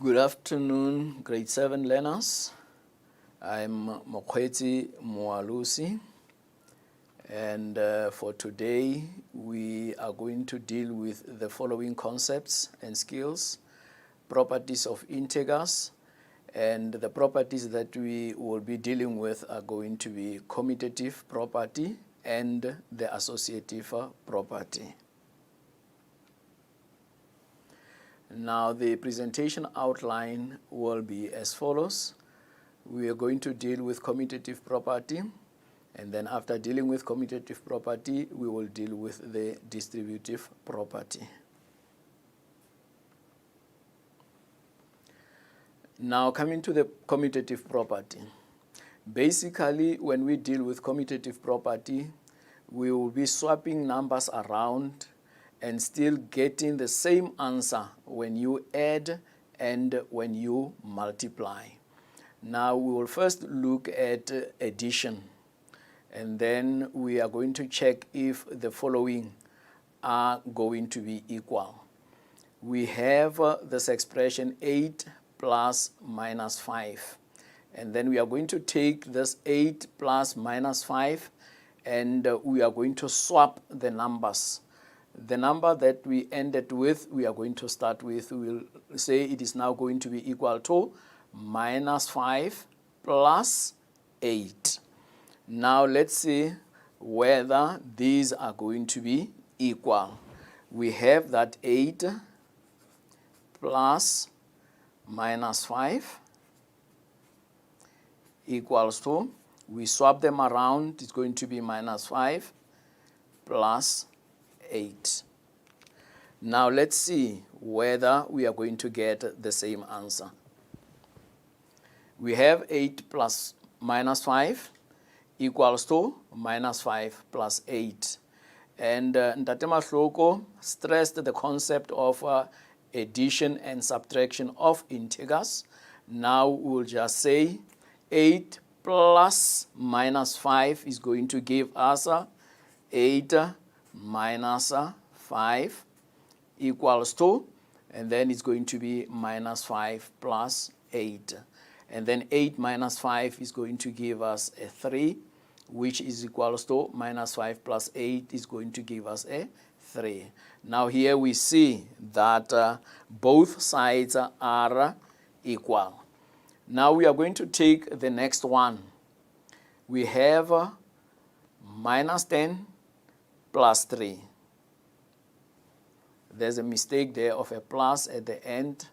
Good afternoon, grade 7 learners. I'm Mokgweetsi Moalusi, and for today we are going to deal with the following concepts and skills: properties of integers, and the properties that we will be dealing with are going to be commutative property and the associative property. Now the presentation outline will be as follows. We are going to deal with commutative property, and then after dealing with commutative property, we will deal with the distributive property. Now coming to the commutative property. Basically, when we deal with commutative property, we will be swapping numbers around and still getting the same answer when you add and when you multiply. Now we will first look at addition, and then we are going to check if the following are going to be equal. We have this expression 8 plus minus 5, and then we are going to take this 8 plus minus 5 and we are going to swap the numbers. The number that we ended with, we are going to start with, we will say it is now going to be equal to minus 5 plus 8. Now let's see whether these are going to be equal. We have that 8 plus minus 5 equals to, we swap them around, it's going to be minus 5 plus 8. Now let's see whether we are going to get the same answer. We have 8 plus minus 5 equals to minus 5 plus 8. And Ntate Mahloko stressed the concept of addition and subtraction of integers. Now we'll just say 8 plus minus 5 is going to give us 8 minus 5 equals to, and then it's going to be minus 5 plus 8. And then 8 minus 5 is going to give us a 3, which is equals to minus 5 plus 8 is going to give us a 3. Now here we see that both sides are equal. Now we are going to take the next one. We have minus 10 plus 3. There's a mistake there of a plus at the end.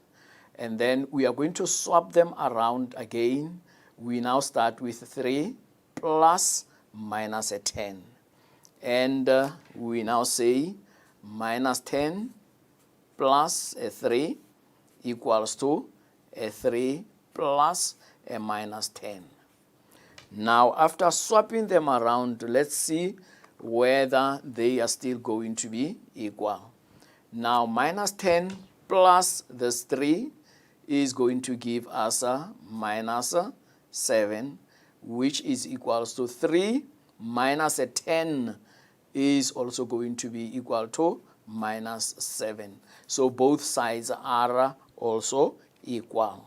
And then we are going to swap them around again. We now start with 3 plus minus a 10. And we now say minus 10 plus a 3 equals to a 3 plus a minus 10. Now after swapping them around, let's see whether they are still going to be equal. Now minus 10 plus this 3 is going to give us a minus 7, which is equals to 3 minus a 10 is also going to be equal to minus 7. So both sides are also equal.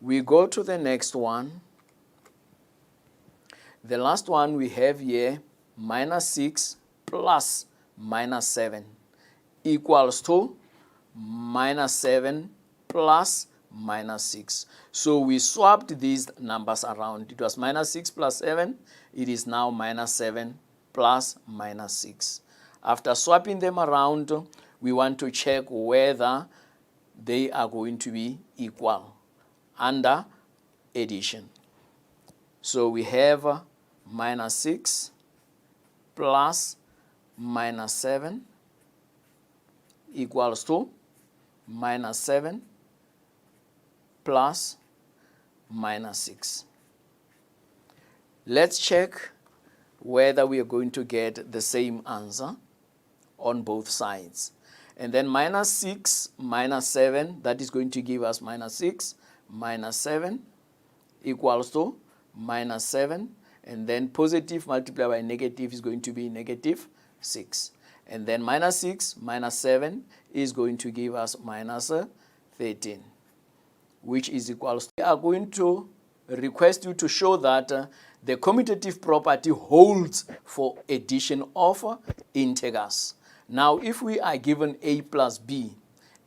We go to the next one. The last one we have here, minus 6 plus minus 7 equals to minus 7 plus minus 6. So we swapped these numbers around. It was minus 6 plus 7. It is now minus 7 plus minus 6. After swapping them around, we want to check whether they are going to be equal under addition. So we have minus 6 plus minus 7 equals to minus 7 plus minus 6. Let's check whether we are going to get the same answer on both sides. And then minus 6 minus 7, that is going to give us minus 6 minus 7 equals to minus 7. And then positive multiplied by negative is going to be negative 6. And then minus 6 minus 7 is going to give us minus 13. which is equals to, we are going to request you to show that the commutative property holds for addition of integers. Now, if we are given a plus b,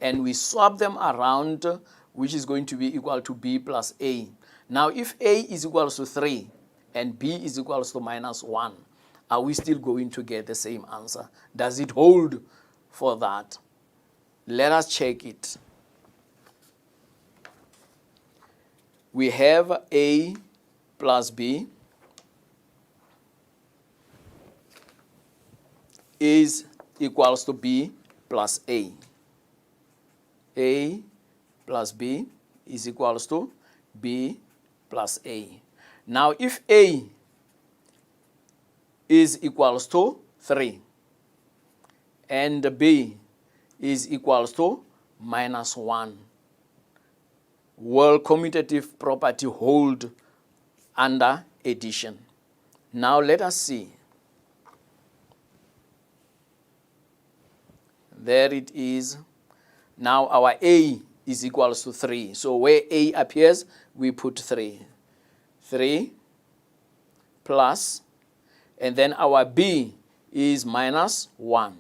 and we swap them around, which is going to be equal to b plus a. Now, if a is equals to 3 and b is equals to minus 1, are we still going to get the same answer? Does it hold for that? Let us check it. We have a plus b is equals to b plus a. A plus b is equals to b plus a. Now, if a is equals to 3 and b is equals to minus 1, will commutative property hold under addition? Now, let us see. There it is. Now, our a is equals to 3. So, where a appears, we put 3. 3 plus, and then our b is minus 1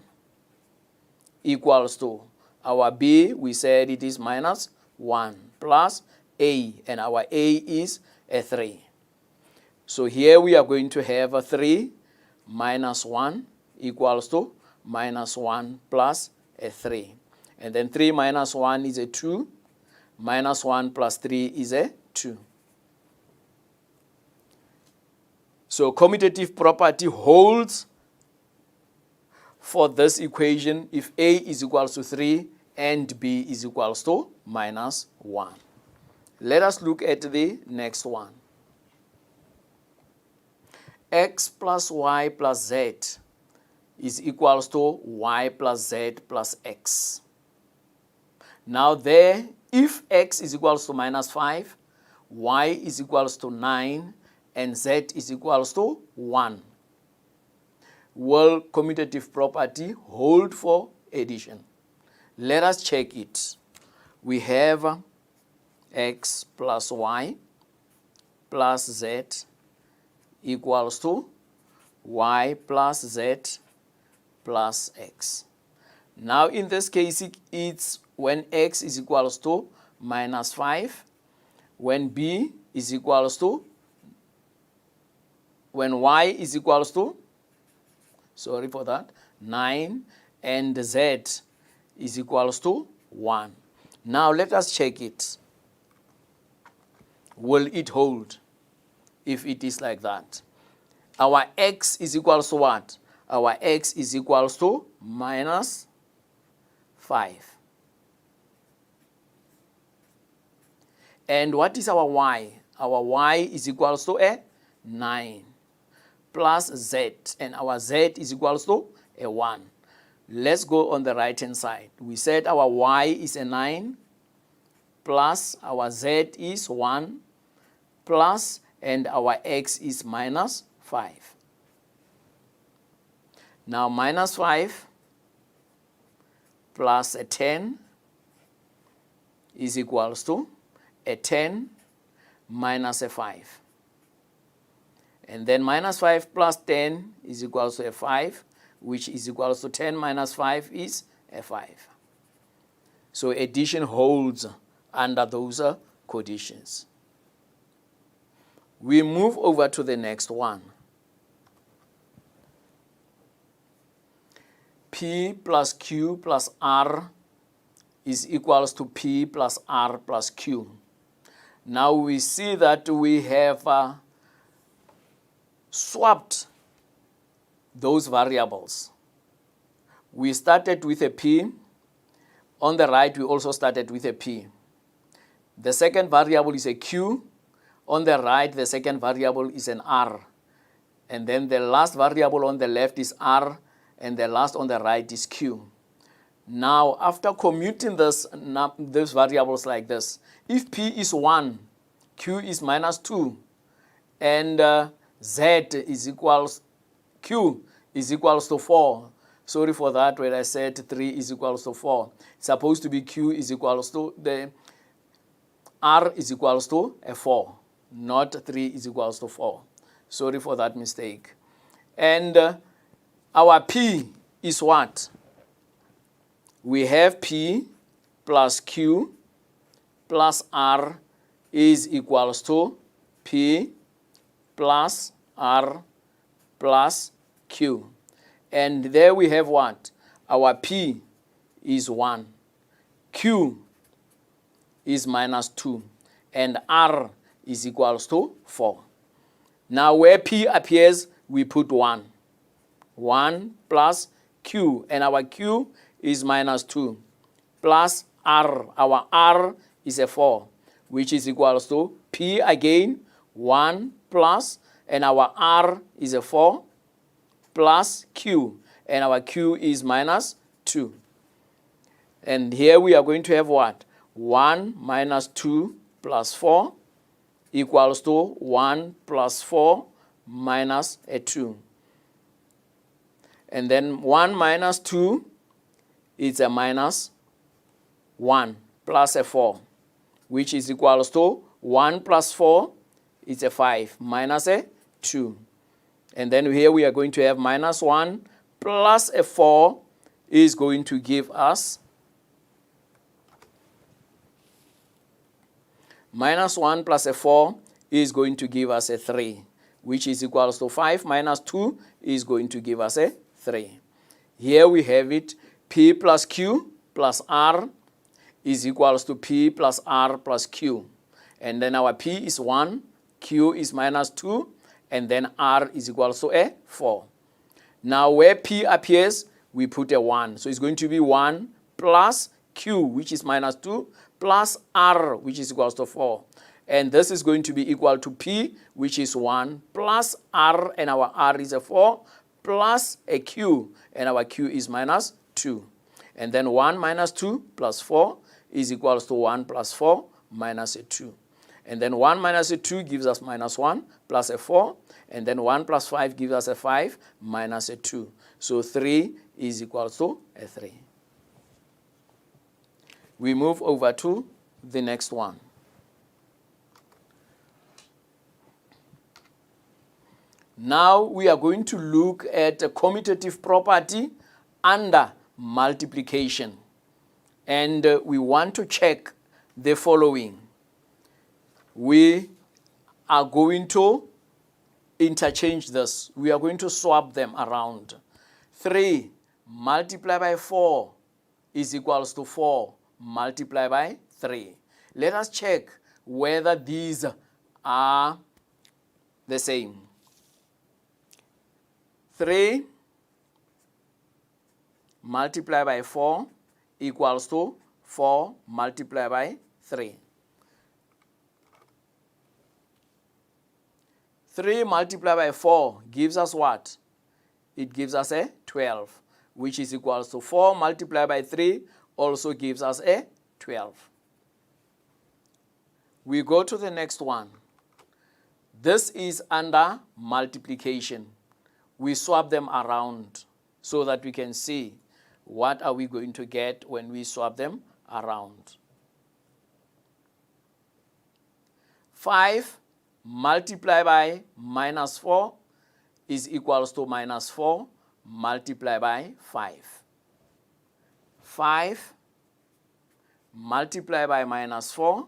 equals to, our b, we said it is minus 1 plus a, and our a is a 3. So, here we are going to have a 3 minus 1 equals to minus 1 plus a 3. And then 3 minus 1 is a 2. Minus 1 plus 3 is a 2. So commutative property holds for this equation if a is equals to 3 and b is equals to minus 1. Let us look at the next one. X plus y plus z is equals to y plus z plus x. Now there, if x is equals to minus 5, y is equals to 9, and z is equals to 1, will commutative property hold for addition? Let us check it. We have x plus y plus z equals to y plus z plus x. Now in this case, it's when x is equals to minus 5, when b is equals to, when y is equals to, sorry for that, 9, and z is equals to 1. Now let us check it. Will it hold if it is like that? Our x is equals to what? Our x is equals to minus 5. And what is our y? Our y is equals to a 9 plus z, and our z is equals to a 1. Let's go on the right hand side. We said our y is a 9 plus our z is 1 plus, and our x is minus 5. Now minus 5 plus a 10 is equals to a 10 minus a 5. And then minus 5 plus 10 is equals to a 5, which is equals to 10 minus 5 is a 5. So addition holds under those conditions. We move over to the next one. P plus Q plus R is equals to P plus R plus Q. Now we see that we have swapped those variables. We started with a P. On the right, we also started with a P. The second variable is a Q. On the right, the second variable is an R. And then the last variable on the left is R, and the last on the right is Q. Now, after commuting these variables like this, if P is 1, Q is minus 2, and Z is equals, Q is equals to 4. Sorry for that, when I said 3 is equals to 4. It's supposed to be Q is equals to, the R is equals to a 4, not 3 is equals to 4. Sorry for that mistake. And our P is what? We have P plus Q plus R is equals to P plus R plus Q. And there we have what? Our P is 1, Q is minus 2, and R is equals to 4. Now where P appears, we put 1. 1 plus Q, and our Q is minus 2, plus R. Our R is a 4, which is equals to P again, 1 plus, and our R is a 4, plus Q, and our Q is minus 2. And here we are going to have what? 1 minus 2 plus 4 equals to 1 plus 4 minus a 2. And then 1 minus 2 is a minus 1 plus a 4, which is equals to 1 plus 4 is a 5 minus a 2. And then here we are going to have minus 1 plus a 4 is going to give us minus 1 plus a 4 is going to give us a 3, which is equals to 5 minus 2 is going to give us a 3. Here we have it, P plus Q plus R is equals to P plus R plus Q. And then our P is 1, Q is minus 2, and then R is equals to a 4. Now where P appears, we put a 1. So it's going to be 1 plus Q, which is minus 2, plus R, which is equals to 4. And this is going to be equal to P, which is 1, plus R, and our R is a 4, plus a Q, and our Q is minus 2. And then 1 minus 2 plus 4 is equals to 1 plus 4 minus a 2. And then 1 minus a 2 gives us minus 1 plus a 4. And then 1 plus 5 gives us a 5 minus a 2. So 3 is equal to a 3. We move over to the next one. Now we are going to look at a commutative property under multiplication. And we want to check the following. We are going to interchange this. We are going to swap them around. 3 multiplied by 4 is equals to 4 multiplied by 3. Let us check whether these are the same. 3 multiplied by 4 equals to 4 multiplied by 3. 3 multiplied by 4 gives us what? It gives us a 12, which is equals to 4 multiplied by 3 also gives us a 12. We go to the next one. This is under multiplication. We swap them around so that we can see what are we going to get when we swap them around. 5 multiplied by minus 4 is equals to minus 4 multiplied by 5. 5 multiplied by minus 4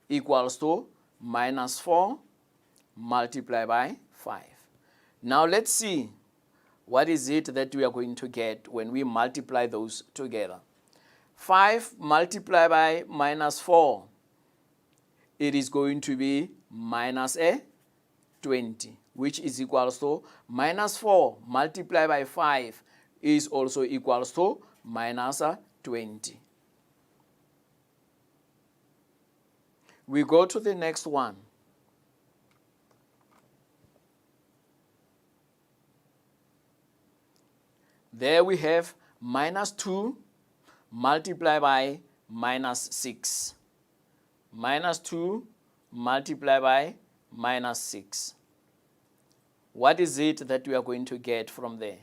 equals to minus 4 multiplied by 5. Now let's see what is it that we are going to get when we multiply those together. 5 multiplied by minus 4, it is going to be minus a 20, which is equals to minus 4 multiplied by 5 is also equals to minus 20. We go to the next one. There we have minus 2 multiplied by minus 6. Minus 2 multiplied by minus 6. What is it that we are going to get from there?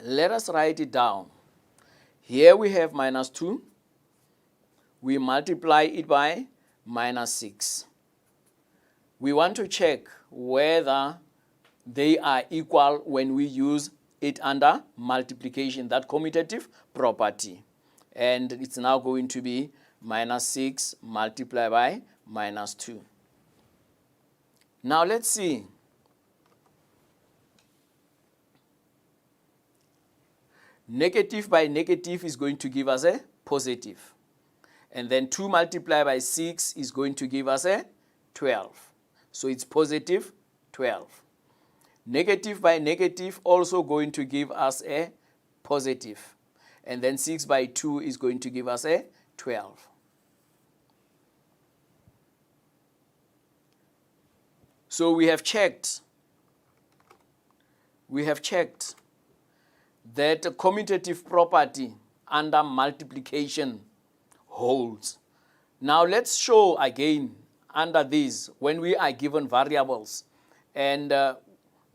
Let us write it down. Here we have minus 2. We multiply it by minus 6. We want to check whether they are equal when we use it under multiplication, that commutative property. And it's now going to be minus 6 multiplied by minus 2. Now let's see. Negative by negative is going to give us a positive. And then 2 multiplied by 6 is going to give us a 12. So it's positive 12. Negative by negative also going to give us a positive. And then 6 by 2 is going to give us a 12. So we have checked that the commutative property under multiplication holds. Now let's show again under this when we are given variables, and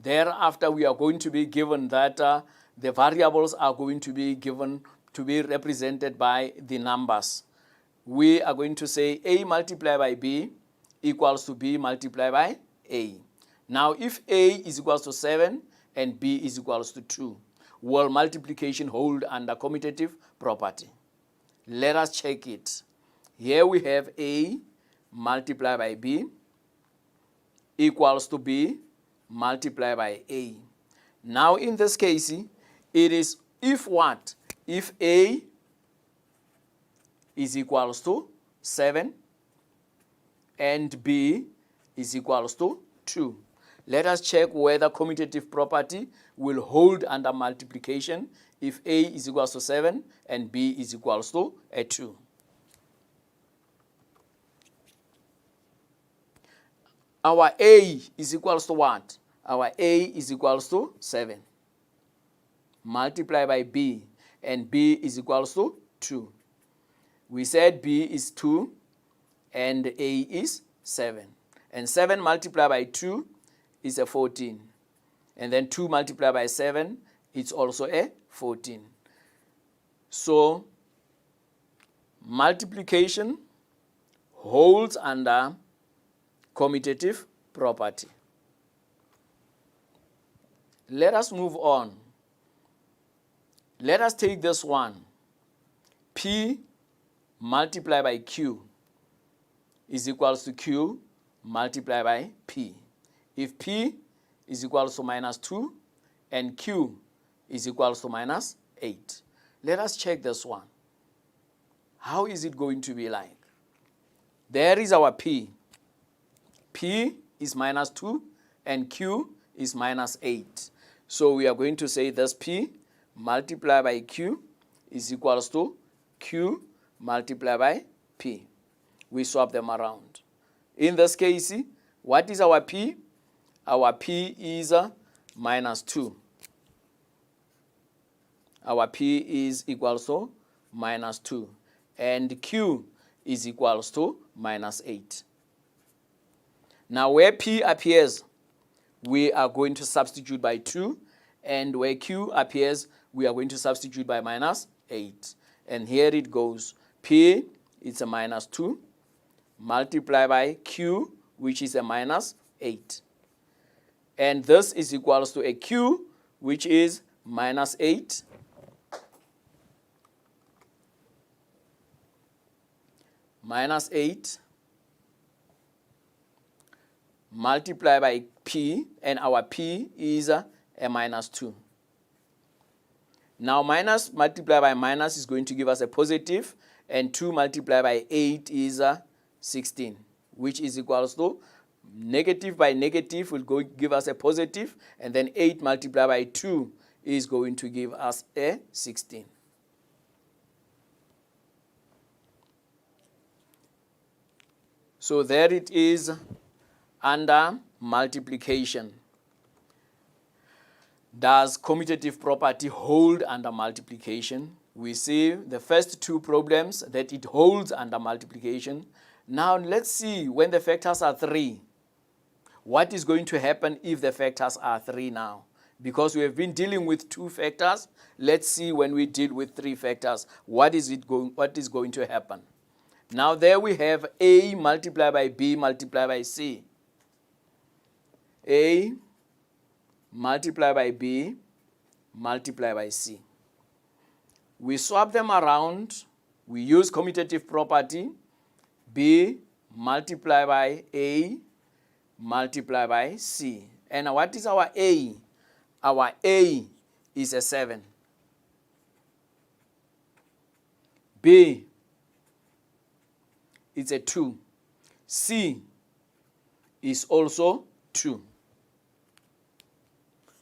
thereafter we are going to be given that the variables are going to be given to be represented by the numbers. We are going to say A multiplied by B equals to B multiplied by A. Now if A is equals to 7 and B is equals to 2, will multiplication hold under commutative property? Let us check it. Here we have A multiplied by B equals to B multiplied by A. Now in this case, it is if what? If A is equals to 7 and B is equals to 2. Let us check whether commutative property will hold under multiplication if A is equals to 7 and B is equals to 2. Our A is equals to what? Our A is equals to 7 multiplied by B, and B is equals to 2. We said B is 2 and A is 7. And 7 multiplied by 2 is a 14. And then 2 multiplied by 7, it's also a 14. So multiplication holds under commutative property. Let us move on. Let us take this one. P multiplied by Q is equals to Q multiplied by P. If P is equals to minus 2 and Q is equals to minus 8. Let us check this one. How is it going to be like? There is our P. P is minus 2 and Q is minus 8. So we are going to say this P multiplied by Q is equals to Q multiplied by P. We swap them around. In this case, what is our P? Our P is minus 2. Our P is equals to minus 2. And Q is equals to minus 8. Now where P appears, we are going to substitute by 2. And where Q appears, we are going to substitute by minus 8. And here it goes. P is a minus 2 multiplied by Q, which is a minus 8. And this is equals to a Q, which is minus 8 minus 8 multiplied by P, and our P is a minus 2. Now minus multiplied by minus is going to give us a positive, and 2 multiplied by 8 is 16, which is equals to negative by negative will go give us a positive, and then 8 multiplied by 2 is going to give us a 16. So there it is under multiplication. Does commutative property hold under multiplication? We see the first two problems that it holds under multiplication. Now let's see when the factors are 3. What is going to happen if the factors are 3 now? Because we have been dealing with 2 factors, let's see when we deal with 3 factors, what is going to happen. Now there we have A multiplied by B multiplied by C. A multiplied by B multiplied by C. We swap them around. We use commutative property. B multiplied by A multiplied by C. And what is our A? Our A is a 7. B, it's a 2. C is also 2.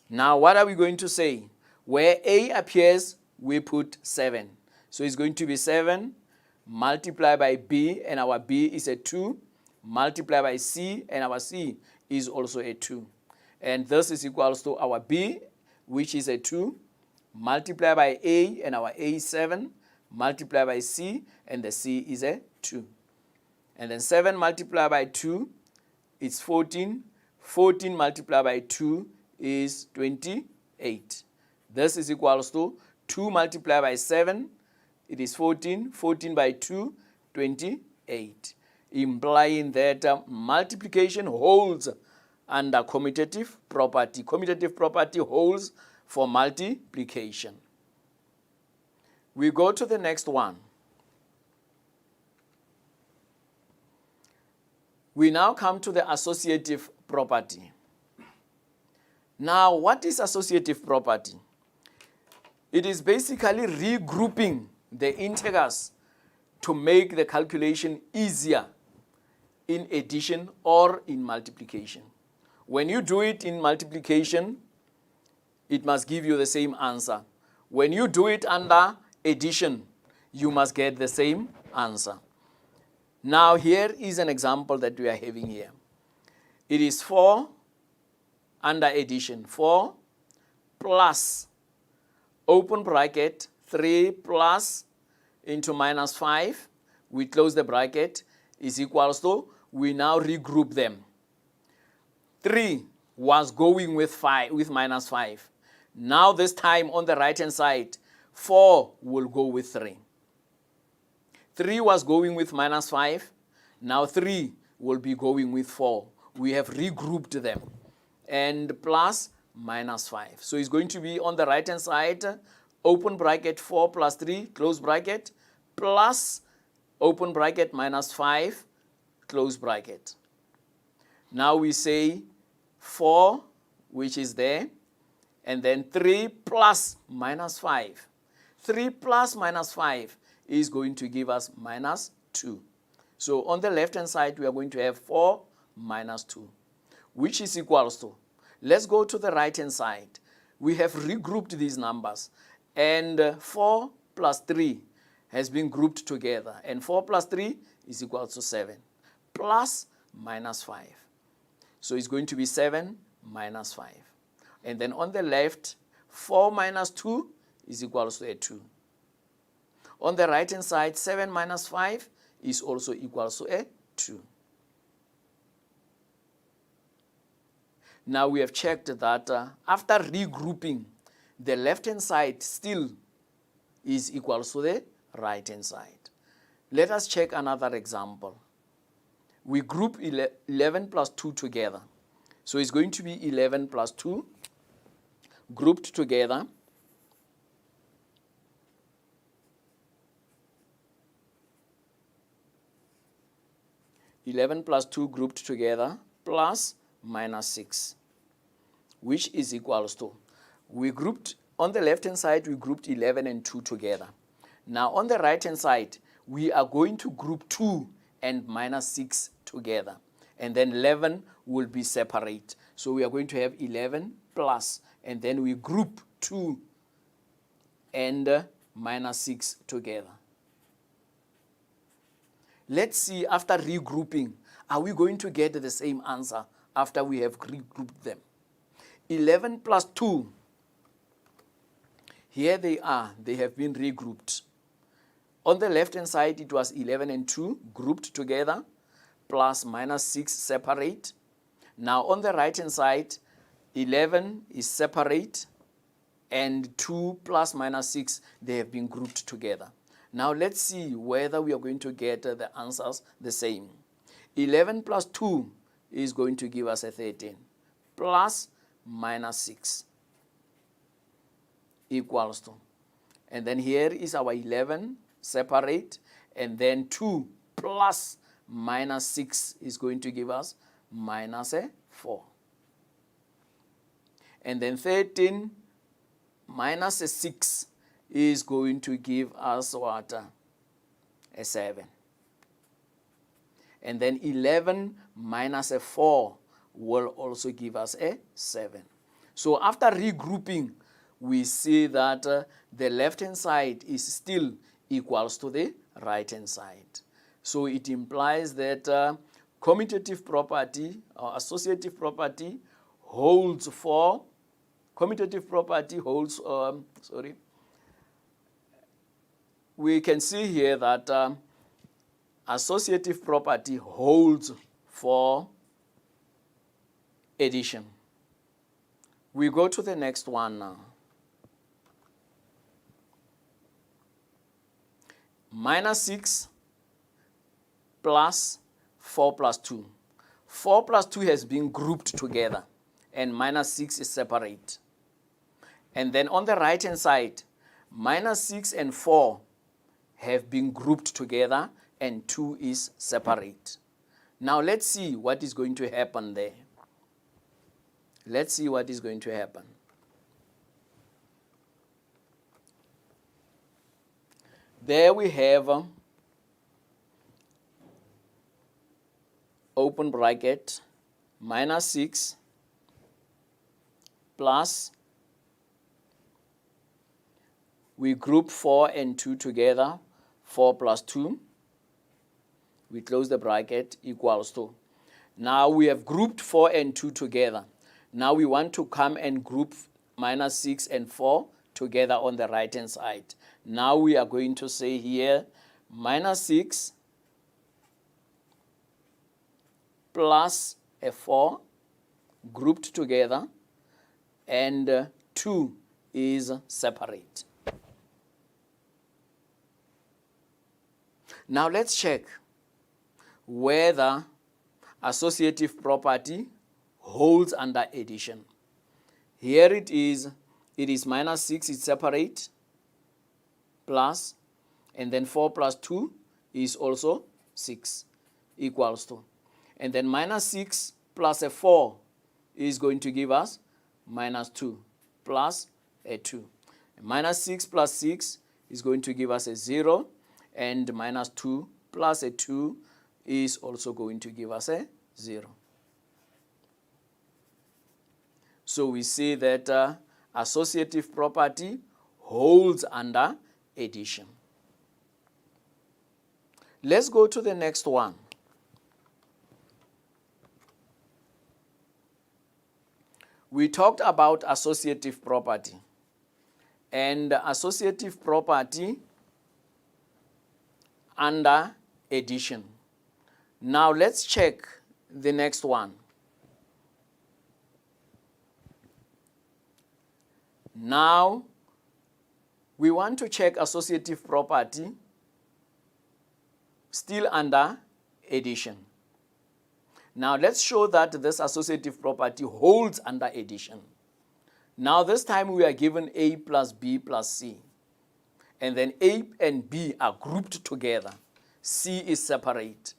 Now what are we going to say? Where A appears, we put 7. So it's going to be 7 multiplied by B, and our B is a 2, multiplied by C, and our C is also a 2. And this is equals to our B, which is a 2, multiplied by A, and our A is 7, multiplied by C, and the C is a 2. And then 7 multiplied by 2, it's 14. 14 multiplied by 2 is 28. This is equals to 2 multiplied by 7, it is 14. 14 by 2, 28. Implying that multiplication holds under commutative property. Commutative property holds for multiplication. We go to the next one. We now come to the associative property. Now, what is associative property? It is basically regrouping the integers to make the calculation easier in addition or in multiplication. When you do it in multiplication, it must give you the same answer. When you do it under addition, you must get the same answer. Now here is an example that we are having here. It is 4 under addition. 4 plus, open bracket, 3 plus into minus 5, we close the bracket, is equals to, we now regroup them. 3 was going with minus 5. Now this time on the right hand side, 4 will go with 3. 3 was going with minus 5. Now 3 will be going with 4. We have regrouped them. And plus minus 5. So it's going to be on the right hand side, open bracket 4 plus 3, close bracket, plus open bracket minus 5, close bracket. Now we say 4, which is there, and then 3 plus minus 5. 3 plus minus 5 is going to give us minus 2. So on the left hand side, we are going to have 4 minus 2, which is equals to, let's go to the right hand side. We have regrouped these numbers, and 4 plus 3 has been grouped together, and 4 plus 3 is equal to 7, plus minus 5. So it's going to be 7 minus 5. And then on the left, 4 minus 2 is equal to a 2. On the right hand side, 7 minus 5 is also equal to a 2. Now we have checked that after regrouping, the left hand side still is equal to the right hand side. Let us check another example. We group 11 plus 2 together. So it's going to be 11 plus 2 grouped together. (11 plus 2 grouped together) plus minus 6, which is equals to, we grouped, on the left hand side, we grouped 11 and 2 together. Now on the right hand side, we are going to group 2 and minus 6 together. And then 11 will be separate. So we are going to have 11 plus, and then we group 2 and minus 6 together. Let's see, after regrouping, are we going to get the same answer after we have regrouped them? 11 plus 2, here they are, they have been regrouped. On the left hand side, it was 11 and 2 grouped together, plus minus 6 separate. Now on the right hand side, 11 is separate, and 2 plus minus 6, they have been grouped together. Now let's see whether we are going to get the answers the same. 11 plus 2 is going to give us a 13, plus minus 6 equals to, and then here is our 11 separate, and then 2 plus minus 6 is going to give us minus a 4. And then 13 minus a 6 is going to give us what? A 7. And then 11 minus a 4 will also give us a 7. So after regrouping, we see that the left-hand side is still equals to the right-hand side. So it implies that commutative property or associative property holds for commutative property holds, we can see here that associative property holds for addition. We go to the next one now. Minus 6 plus 4 plus 2. 4 plus 2 has been grouped together, and minus 6 is separate. And then on the right-hand side, minus 6 and 4 have been grouped together, and 2 is separate. Now let's see what is going to happen there. Let's see what is going to happen. There we have open bracket, minus 6 plus, we group 4 and 2 together, 4 plus 2, we close the bracket, equals to. Now we have grouped 4 and 2 together. Now we want to come and group minus 6 and 4 together on the right hand side. Now we are going to say here minus 6 plus a 4 grouped together, and 2 is separate. Now let's check whether associative property holds under addition. Here it is minus 6 is separate, plus, and then 4 plus 2 is also 6, equals to. And then minus 6 plus a 4 is going to give us minus 2, plus a 2. Minus 6 plus 6 is going to give us a 0, and minus 2 plus a 2 is also going to give us a 0. So we see that associative property holds under addition. Let's go to the next one. We talked about associative property, and associative property under addition. Now let's check the next one. Now we want to check associative property still under addition. Now let's show that this associative property holds under addition. Now this time we are given A plus B plus C. And then A and B are grouped together. C is separate.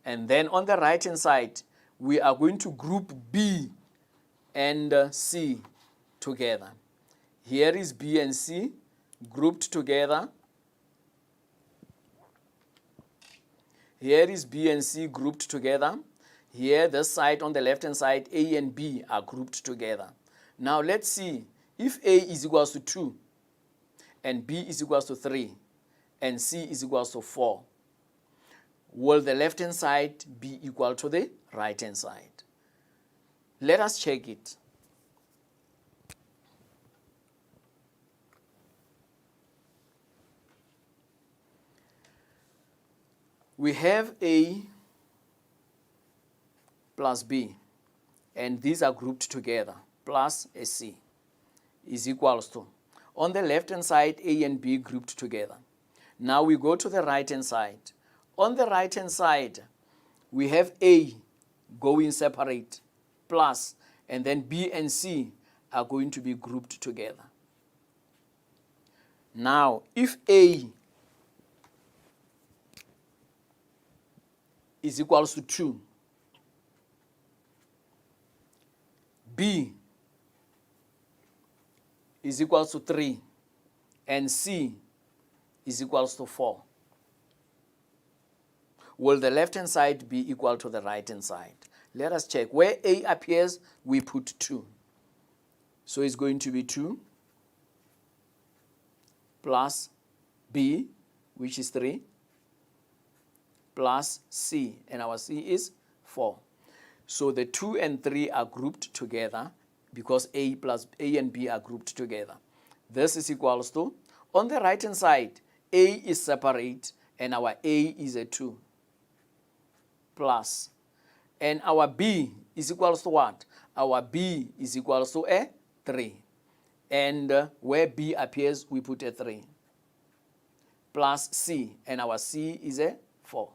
And then on the right hand side, we are going to group B and C together. Here is B and C grouped together. Here is B and C grouped together. Here, this side on the left hand side, A and B are grouped together. Now let's see if A is equals to 2, and B is equals to 3, and C is equals to 4. Will the left hand side be equal to the right hand side? Let us check it. We have A plus B, and these are grouped together. plus a C is equals to, on the left-hand side, A and B grouped together. Now we go to the right-hand side. On the right-hand side, we have A going separate, plus, and then B and C are going to be grouped together. Now, if A is equals to 2, B is equals to 3, and C is equals to 4. Will the left-hand side be equal to the right-hand side? Let us check. Where A appears, we put 2. So it's going to be 2 plus B, which is 3, plus C, and our C is 4. So the 2 and 3 are grouped together because A and B are grouped together. This is equals to, on the right-hand side, A is separate, and our A is a 2, plus, and our B is equals to what? Our B is equals to a 3. And where B appears, we put a 3. Plus C, and our C is a 4.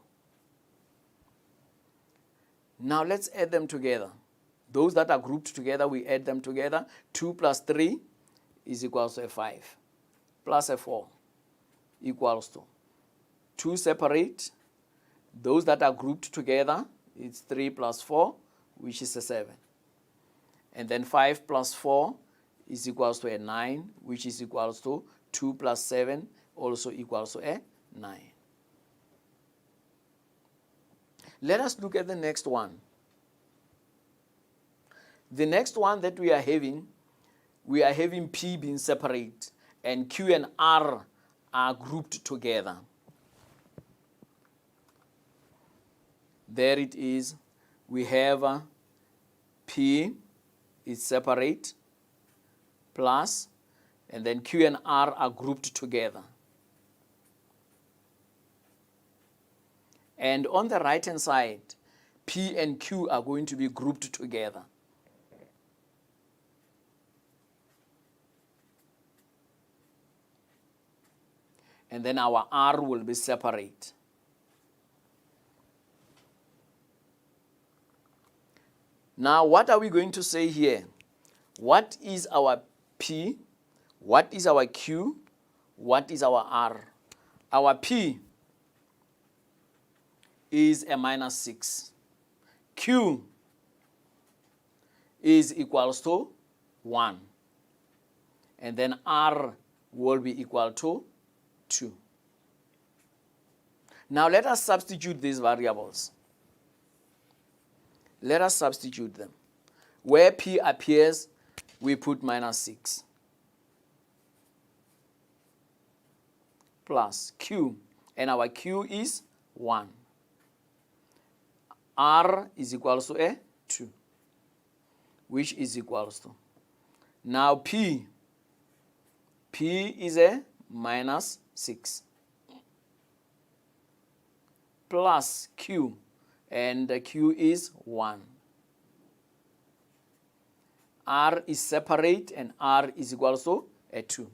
Now let's add them together. Those that are grouped together, we add them together. 2 plus 3 is equals to a 5. Plus a 4 equals to 2 separate. Those that are grouped together, it's 3 plus 4, which is a 7. And then 5 plus 4 is equals to a 9, which is equals to 2 plus 7, also equals to a 9. Let us look at the next one. The next one that we are having P being separate, and Q and R are grouped together. There it is. We have P is separate, plus, and then Q and R are grouped together. And on the right-hand side, P and Q are going to be grouped together. And then our R will be separate. Now, what are we going to say here? What is our P? What is our Q? What is our R? Our P is a minus 6. Q is equals to 1. And then R will be equal to 2. Now let us substitute these variables. Let us substitute them. Where P appears, we put minus 6. Plus Q, and our Q is 1. R is equals to a 2, which is equals to. Now P is a minus 6. Plus Q, and Q is 1. R is separate, and R is equals to a 2.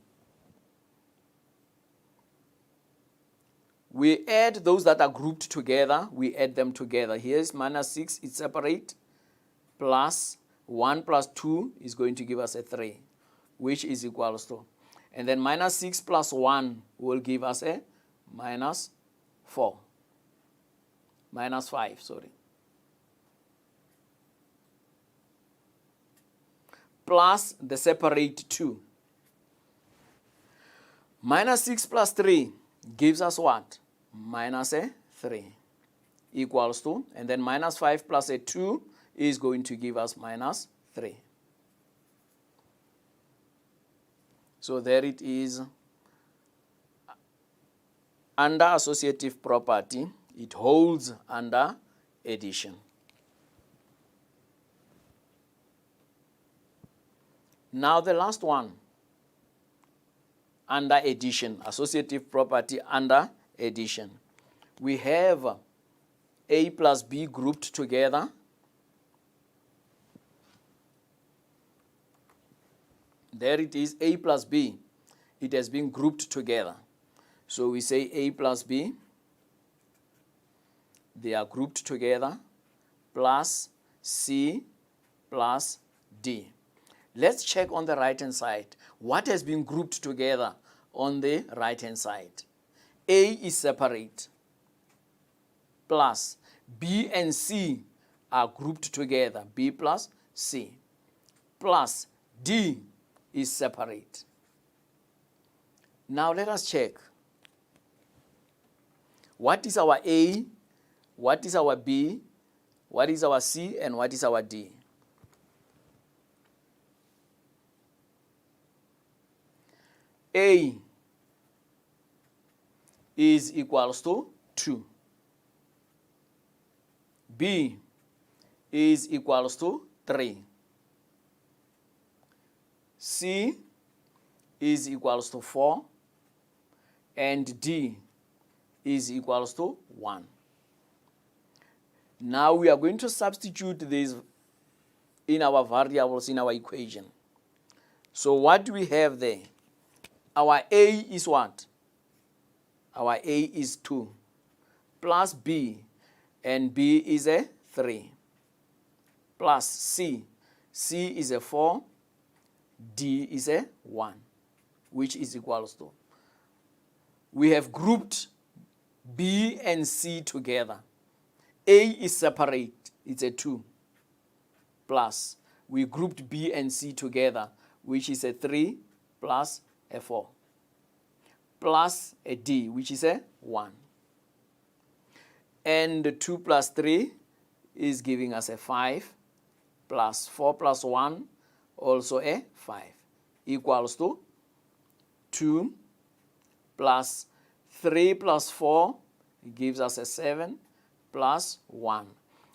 We add those that are grouped together, we add them together. Here is minus 6, it's separate, plus 1 plus 2 is going to give us a 3, which is equals to. And then minus 6 plus 1 will give us a minus 4. Minus 5, sorry. Plus the separate 2. Minus 6 plus 3 gives us what? Minus a 3 equals to, and then minus 5 plus a 2 is going to give us minus 3. So there it is. Under associative property, it holds under addition. Now the last one, under addition, associative property under addition. We have A plus B grouped together, There it is, A plus B. It has been grouped together. So we say A plus B, they are grouped together, plus C plus D. Let's check on the right-hand side. What has been grouped together on the right-hand side? A is separate, plus B and C are grouped together, B plus C, plus D is separate. Now let us check. What is our A, what is our B, what is our C, and what is our D? A is equals to 2. B is equals to 3. C is equals to 4. And D is equals to 1. Now we are going to substitute this in our variables in our equation. So what do we have there? Our A is what? Our A is 2 plus B, and B is a 3, plus C. C is a 4, D is a 1, which is equals to. We have grouped B and C together. A is separate, it's a 2, plus we grouped B and C together, which is a 3 plus a 4, plus a D, which is a 1. And 2 plus 3 is giving us a 5, plus 4 plus 1, also a 5, equals to 2 plus 3 plus 4 gives us a 7 plus 1.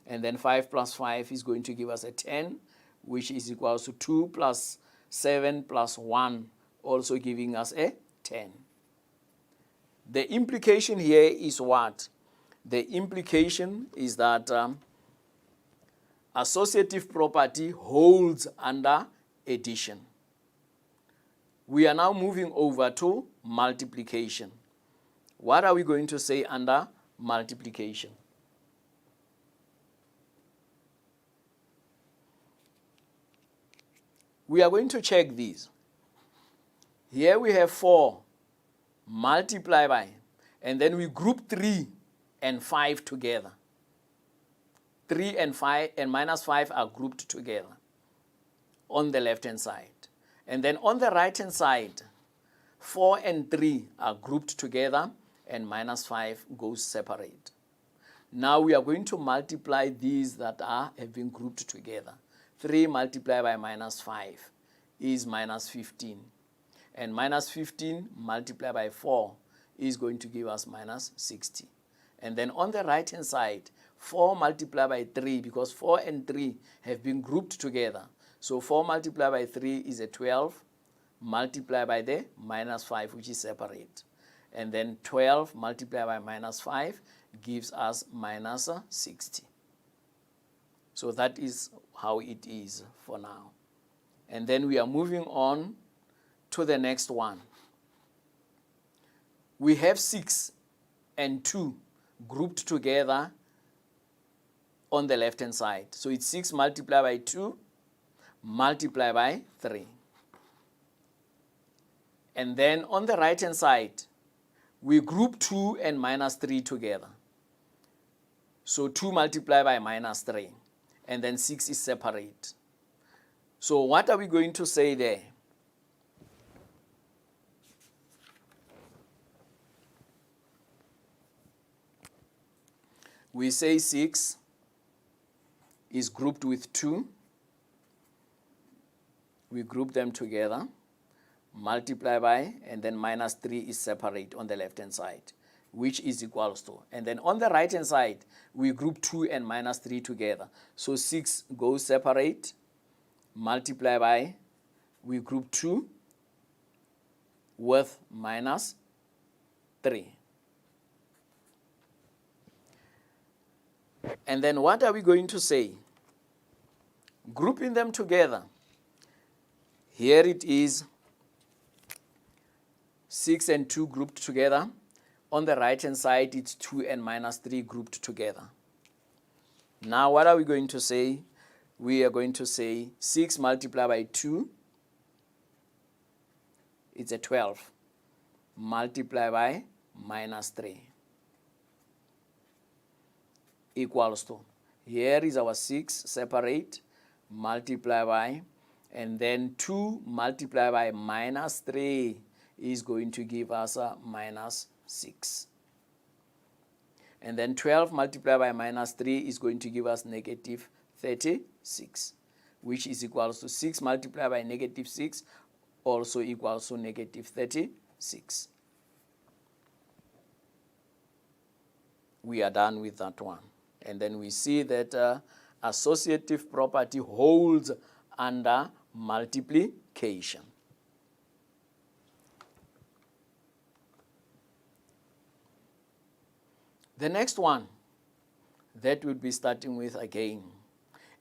And then 5 plus 5 is going to give us a 10, which is equals to 2 plus 7 plus 1, also giving us a 10. The implication here is what? The implication is that associative property holds under addition. We are now moving over to multiplication. What are we going to say under multiplication? We are going to check these. Here we have 4 multiplied by, and then we group 3 and 5 together. 3 and 5 and minus 5 are grouped together on the left-hand side. And then on the right-hand side, 4 and 3 are grouped together and minus 5 goes separate. Now we are going to multiply these that have been grouped together. 3 multiplied by minus 5 is minus 15. And minus 15 multiplied by 4 is going to give us minus 60. And then on the right-hand side, 4 multiplied by 3, because 4 and 3 have been grouped together. So 4 multiplied by 3 is a 12, multiplied by the minus 5, which is separate. And then 12 multiplied by minus 5 gives us minus 60. So that is how it is for now. And then we are moving on to the next one. We have 6 and 2 grouped together on the left-hand side. So it's 6 multiplied by 2 multiplied by 3. And then on the right-hand side, we group 2 and minus 3 together. So 2 multiplied by minus 3. And then 6 is separate. So what are we going to say there? We say 6 is grouped with 2. We group them together, multiply by, and then minus 3 is separate on the left-hand side, which is equals to. And then on the right-hand side, we group 2 and minus 3 together. So 6 goes separate, multiply by, we group 2 with minus 3. And then what are we going to say? Grouping them together. Here it is 6 and 2 grouped together. On the right hand side, it's 2 and minus 3 grouped together. Now what are we going to say? We are going to say 6 multiplied by 2, it's a 12, multiplied by minus 3, equals to, here is our 6, separate, multiply by, and then 2 multiplied by minus 3 is going to give us a minus 6. And then 12 multiplied by minus 3 is going to give us negative 36, which is equals to 6 multiplied by negative 6 also equals to negative 36. We are done with that one. And then we see that associative property holds under multiplication. The next one that we'll be starting with again,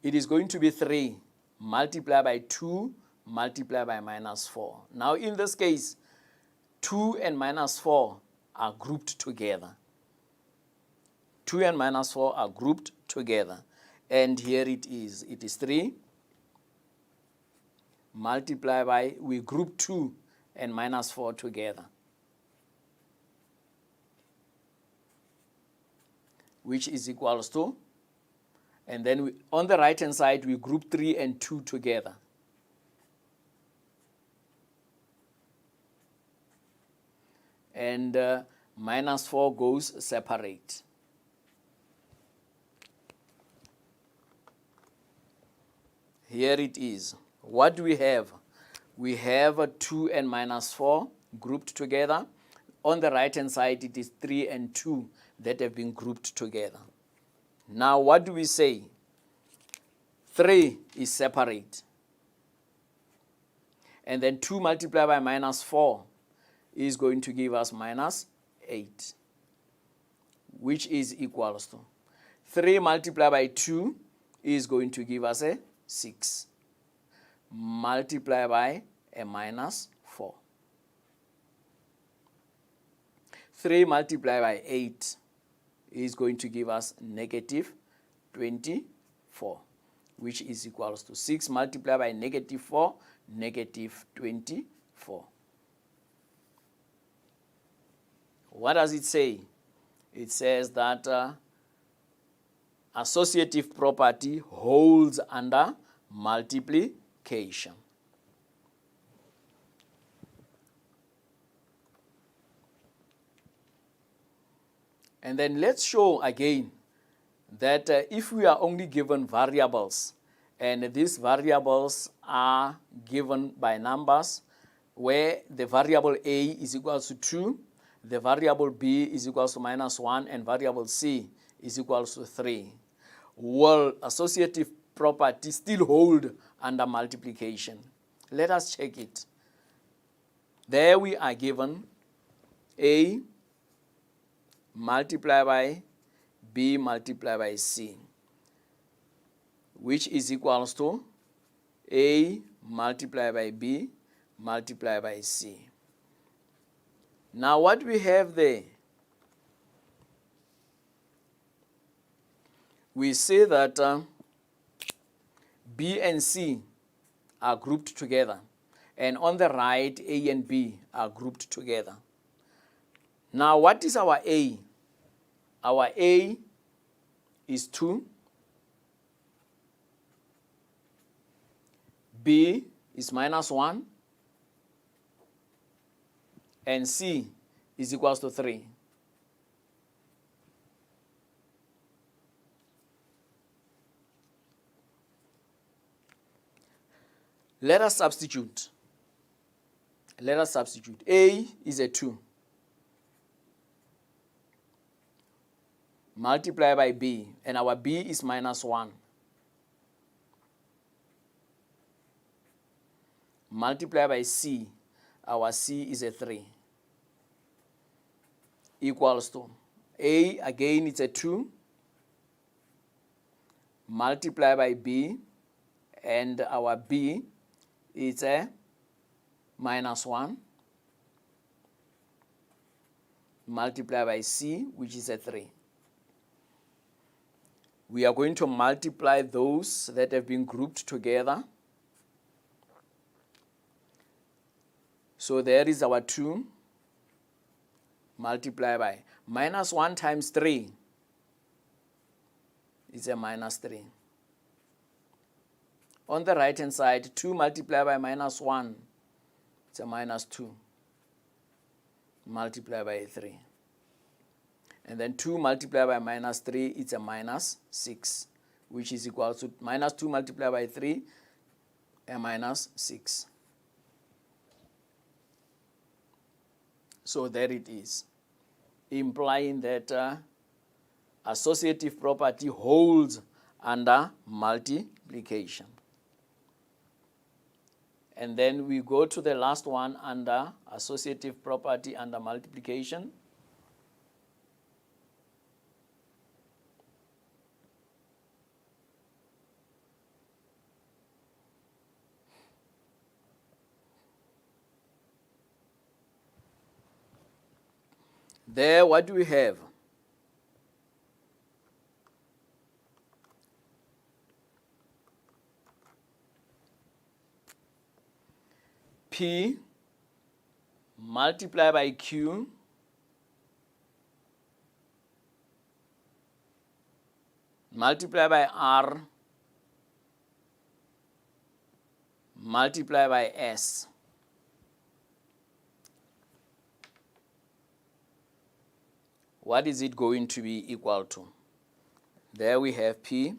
it is going to be 3 multiplied by 2 multiplied by minus 4. Now in this case, 2 and minus 4 are grouped together. 2 and minus 4 are grouped together. And here it is 3 multiplied by, we group 2 and minus 4 together, which is equals to, and then on the right hand side we group 3 and 2 together. And minus 4 goes separate. Here it is. What do we have? We have 2 and minus 4 grouped together. On the right hand side it is 3 and 2 that have been grouped together. Now what do we say? 3 is separate. And then 2 multiplied by minus 4 is going to give us minus 8, which is equals to 3 multiplied by 2 is going to give us a 6, multiplied by a minus 4. 3 multiplied by 8 is going to give us negative 24, which is equals to 6 multiplied by negative 4, negative 24. What does it say? It says that associative property holds under multiplication. And then let's show again that if we are only given variables, and these variables are given by numbers, where the variable A is equal to 2, the variable B is equal to minus 1, and variable C is equal to 3. Will associative property still hold under multiplication? Let us check it. There we are given A multiplied by B multiplied by C, which is equals to A multiplied by B multiplied by C. Now what we have there, we say that B and C are grouped together, and on the right A and B are grouped together. Now what is our A? Our A is 2, B is minus 1, and C is equals to 3. Let us substitute. A is a 2. Multiply by B, and our B is minus 1. Multiply by C, our C is a 3. Equals to A, again it's a 2. Multiply by B, and our B is a minus 1 multiplied by C, which is a 3. We are going to multiply those that have been grouped together. So there is our 2 multiplied by minus 1 times 3 is a minus 3. On the right hand side, 2 multiplied by minus 1, it's a minus 2 multiplied by 3. And then 2 multiplied by minus 3, it's a minus 6, which is equal to minus 2 multiplied by 3, a minus 6. So there it is, implying that associative property holds under multiplication. And then we go to the last one under associative property under multiplication. There, what do we have? P multiplied by Q multiplied by R multiplied by S. What is it going to be equal to? There we have P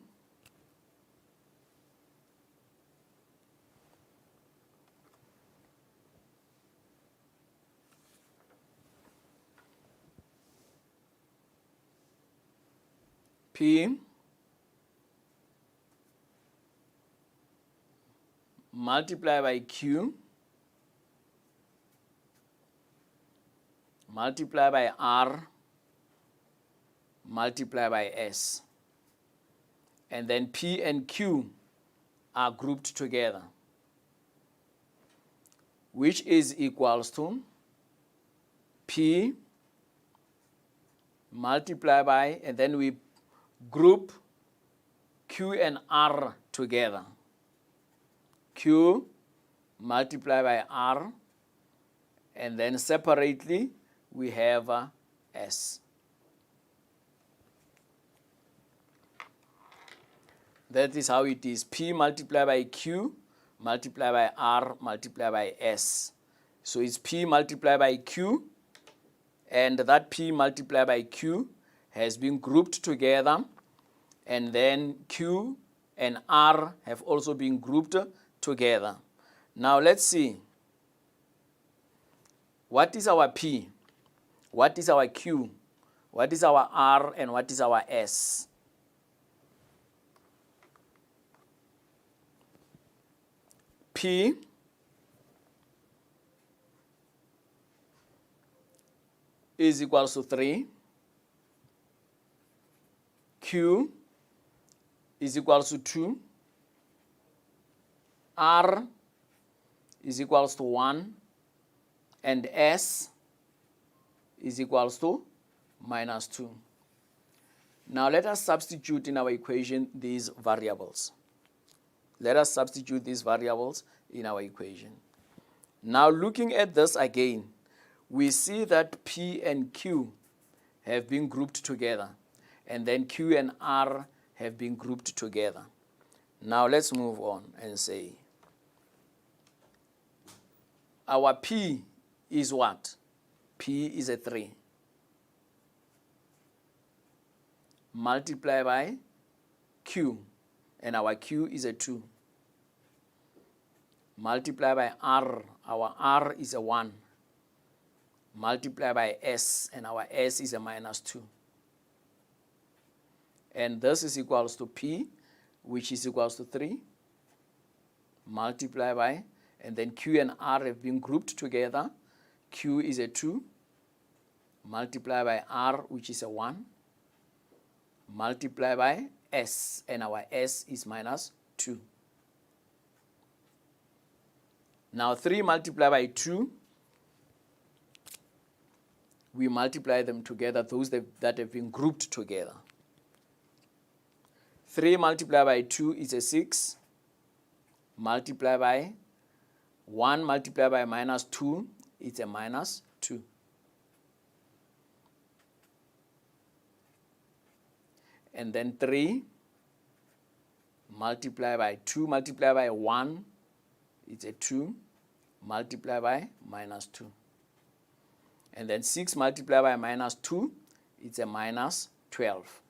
multiplied by Q multiplied by R multiplied by S. And then P and Q are grouped together, which is equals to P multiplied by, and then we group Q and R together. Q multiplied by R, and then separately we have S. That is how it is. P multiplied by Q multiplied by R multiplied by S. So it's P multiplied by Q, and that P multiplied by Q has been grouped together, and then Q and R have also been grouped together. Now let's see. What is our P? What is our Q? What is our R? And what is our S? P is equals to 3. Q is equals to 2. R is equals to 1. And S is equals to minus 2. Now let us substitute in our equation these variables. Let us substitute these variables in our equation. Now looking at this again, we see that P and Q have been grouped together, and then Q and R have been grouped together. Now let's move on and say our P is what? P is a 3 multiplied by Q, and our Q is a 2 multiplied by R, our R is a 1 multiplied by S, and our S is a minus 2. And this is equals to P, which is equals to 3 multiplied by, and then Q and R have been grouped together. Q is a 2 multiplied by R, which is a 1 multiplied by S, and our S is minus 2. Now 3 multiplied by 2, we multiply them together, those that have been grouped together. 3 multiplied by 2 is a 6, multiplied by 1 multiplied by minus 2, it's a minus 2. And then 3 multiplied by 2 multiplied by 1, it's a 2, multiplied by minus 2. And then 6 multiplied by minus 2, it's a minus 12,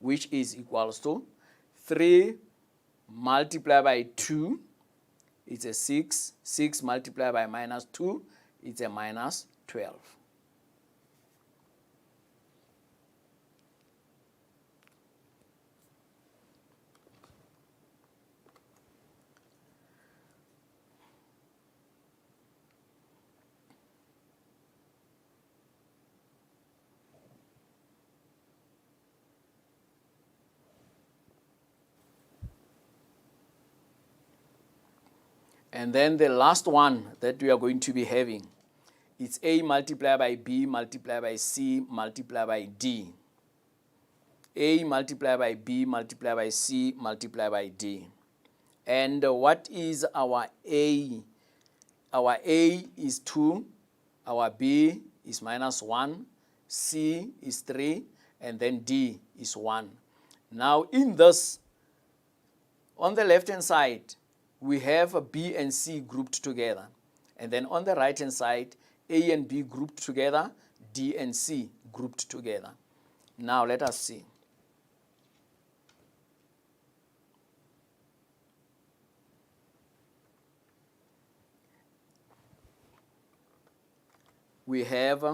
which is equals to 3 multiplied by 2, it's a 6, 6 multiplied by minus 2, it's a minus 12. And then the last one that we are going to be having, it's A multiplied by B multiplied by C multiplied by D. A multiplied by B multiplied by C multiplied by D. And what is our A? Our A is 2, our B is minus 1, C is 3, and then D is 1. Now in this, on the left hand side, we have B and C grouped together. And then on the right hand side, A and B grouped together, D and C grouped together. Now let us see. We have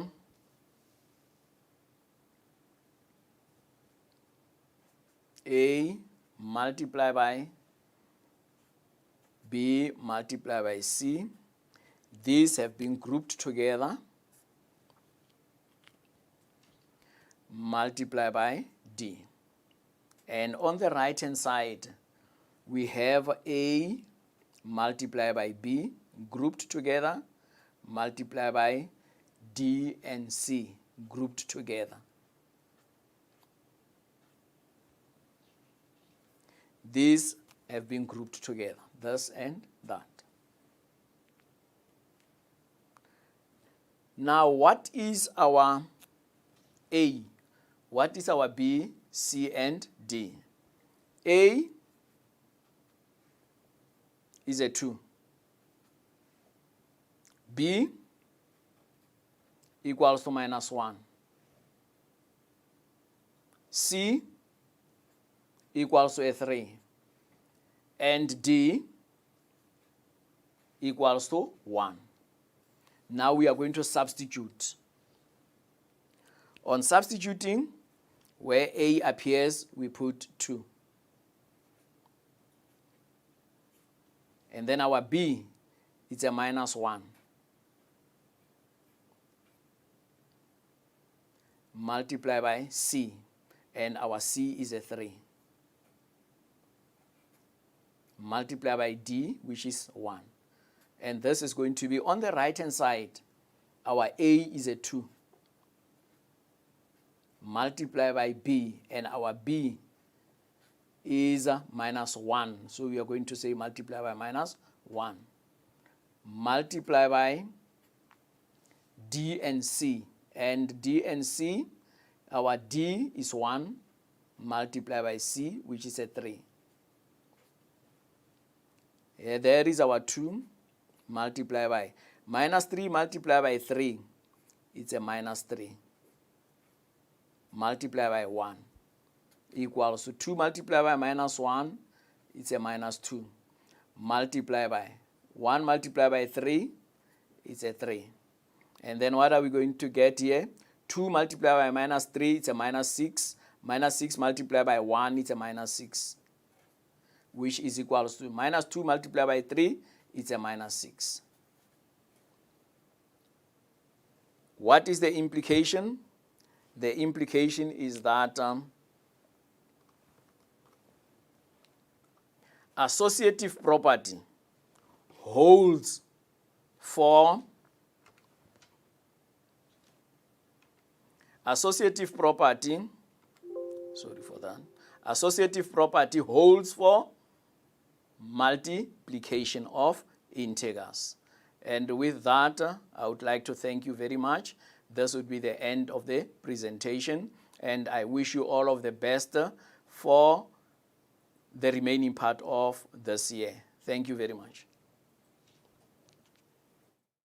A multiplied by B multiplied by C. These have been grouped together, multiplied by D. And on the right hand side, we have A multiplied by B grouped together, multiplied by D and C grouped together. These have been grouped together, this and that. Now, what is our A? What is our B, C, and D? A is a 2. B equals to minus 1. C equals to a 3. And D equals to 1. Now we are going to substitute. On substituting, where A appears, we put 2. And then our B is a minus 1. Multiply by C, and our C is a 3. Multiply by D, which is 1. And this is going to be on the right hand side. Our A is a 2. Multiply by B, and our B is minus 1. So we are going to say multiply by minus 1. Multiply by D and C. And D and C, our D is 1, multiplied by C, which is a 3. Here, there is our 2, multiplied by minus 3 multiplied by 3, it's a minus 3. Multiplied by 1 equals to 2 multiplied by minus 1, it's a minus 2. Multiplied by 1 multiplied by 3, it's a 3. And then what are we going to get here? 2 multiplied by minus 3, it's a minus 6. Minus 6 multiplied by 1, it's a minus 6. Which is equals to minus 2 multiplied by 3, it's a minus 6. What is the implication? The implication is that associative property holds for associative property, sorry for that, associative property holds for multiplication of integers. And with that, I would like to thank you very much. This would be the end of the presentation, and I wish you all of the best for the remaining part of this year. Thank you very much.